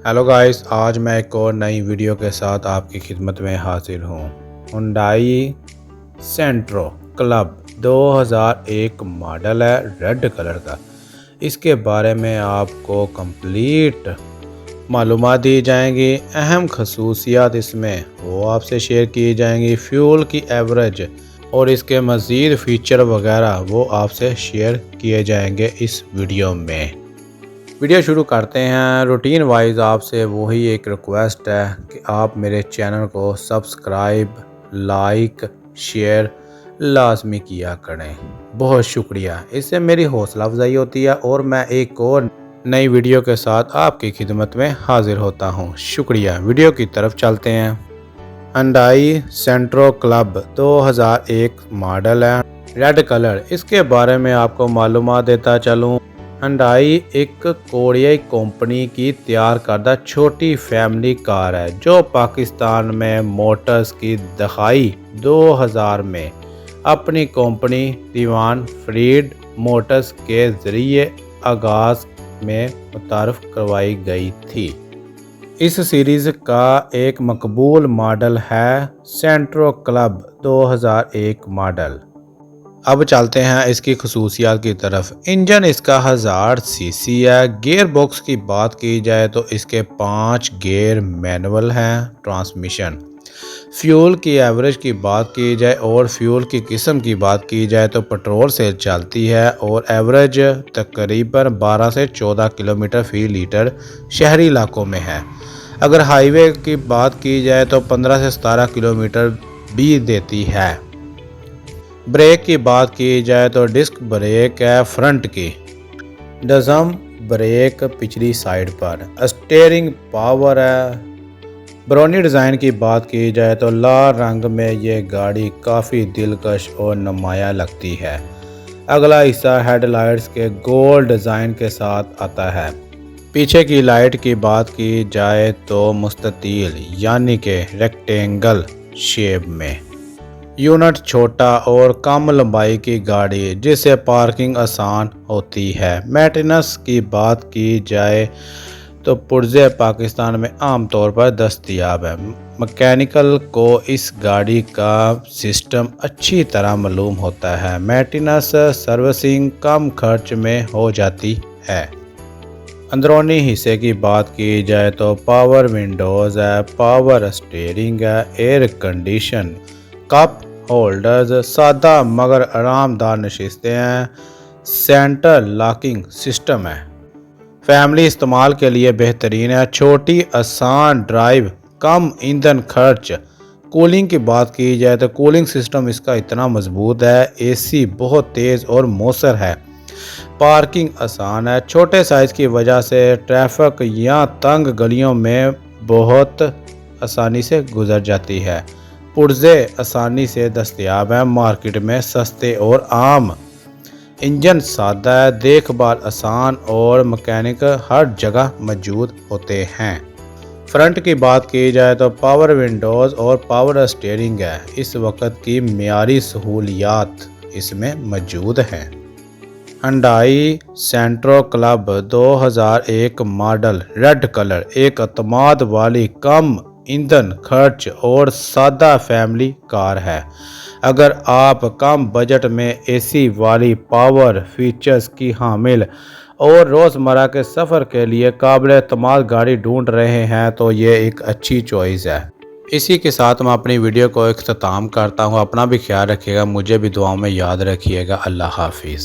Hello guys, आज मैं एक और नई वीडियो के साथ आपकी खिदमत में हाजिर हूँ। हुंडई सेंट्रो क्लब 2001 मॉडल है, रेड कलर का। इसके बारे में आपको कंप्लीट मालूमात दी जाएंगी। अहम खसूसियात इसमें वो आपसे शेयर की जाएंगी। फ्यूल की एवरेज और इसके मज़ीद फ़ीचर वगैरह वो आपसे शेयर किए जाएंगे इस वीडियो में। वीडियो शुरू करते हैं। रूटीन वाइज आपसे वही एक रिक्वेस्ट है कि आप मेरे चैनल को सब्सक्राइब, लाइक, शेयर लाजमी किया करें। बहुत शुक्रिया, इससे मेरी हौसला अफजाई होती है और मैं एक और नई वीडियो के साथ आपकी खिदमत में हाजिर होता हूं। शुक्रिया। वीडियो की तरफ चलते हैं। हुंडई सेंट्रो क्लब 2001 मॉडल है, रेड कलर। इसके बारे में आपको मालूमात देता चलूँ। हुंडई एक कोरियाई कंपनी की तैयार करदा छोटी फैमिली कार है जो पाकिस्तान में मोटर्स की दखाई 2000 में अपनी कंपनी दीवान फरीद मोटर्स के ज़रिए आगाज़ में मुतारफ़ करवाई गई थी। इस सीरीज़ का एक मकबूल मॉडल है सेंट्रो क्लब 2001 मॉडल। अब चलते हैं इसकी खसूसियात की तरफ। इंजन इसका 1000 सीसी है। गियर बॉक्स की बात की जाए तो इसके 5 गियर मैनुअल हैं। ट्रांसमिशन। फ्यूल की एवरेज की बात की जाए और फ्यूल की किस्म की बात की जाए तो पेट्रोल से चलती है और एवरेज तकरीबन 12 से 14 किलोमीटर फी लीटर शहरी इलाकों में है। अगर हाईवे की बात की जाए तो 15 से 17 किलोमीटर भी देती है। ब्रेक की बात की जाए तो डिस्क ब्रेक है फ्रंट की, डिस्क ब्रेक पिछली साइड पर, स्टीयरिंग पावर है। ब्राउनी डिज़ाइन की बात की जाए तो लाल रंग में ये गाड़ी काफ़ी दिलकश और नुमाया लगती है। अगला हिस्सा हेडलाइट्स के गोल्ड डिज़ाइन के साथ आता है। पीछे की लाइट की बात की जाए तो मुस्ततील यानी कि रेक्टेंगल शेप में। यूनिट छोटा और कम लंबाई की गाड़ी जिससे पार्किंग आसान होती है। मेंटेनेंस की बात की जाए तो पुर्जे पाकिस्तान में आमतौर पर दस्तयाब है। मैकेनिकल को इस गाड़ी का सिस्टम अच्छी तरह मालूम होता है। मेंटेनेंस सर्विसिंग कम खर्च में हो जाती है। अंदरूनी हिस्से की बात की जाए तो पावर विंडोज़ है, पावर स्टीयरिंग है, एयर कंडीशन, कप होल्डर्स, सादा मगर आरामदार नशिस्तें हैं, सेंटर लॉकिंग सिस्टम है। फैमिली इस्तेमाल के लिए बेहतरीन है। छोटी आसान ड्राइव, कम ईंधन खर्च। कूलिंग की बात की जाए तो कूलिंग सिस्टम इसका इतना मजबूत है। एसी बहुत तेज़ और मौसर है। पार्किंग आसान है। छोटे साइज़ की वजह से ट्रैफिक या तंग गलियों में बहुत आसानी से गुजर जाती है। पुर्जे आसानी से दस्तयाब हैं, मार्केट में सस्ते और आम। इंजन सादा है, देखभाल आसान और मैकेनिक हर जगह मौजूद होते हैं। फ्रंट की बात की जाए तो पावर विंडोज़ और पावर स्टीयरिंग है। इस वक्त की मियारी सहूलियात इसमें मौजूद हैं। हुंडई सेंट्रो क्लब 2001 मॉडल रेड कलर एक अतमाद वाली कम ईंधन खर्च और सादा फैमिली कार है। अगर आप कम बजट में एसी वाली पावर फीचर्स की हामिल और रोज़मर्रा के सफ़र के लिए काबिल एतमाद गाड़ी ढूंढ रहे हैं तो ये एक अच्छी चॉइस है। इसी के साथ मैं अपनी वीडियो को इख्तिताम करता हूँ। अपना भी ख्याल रखिएगा, मुझे भी दुआओं में याद रखिएगा। अल्लाह हाफिज़।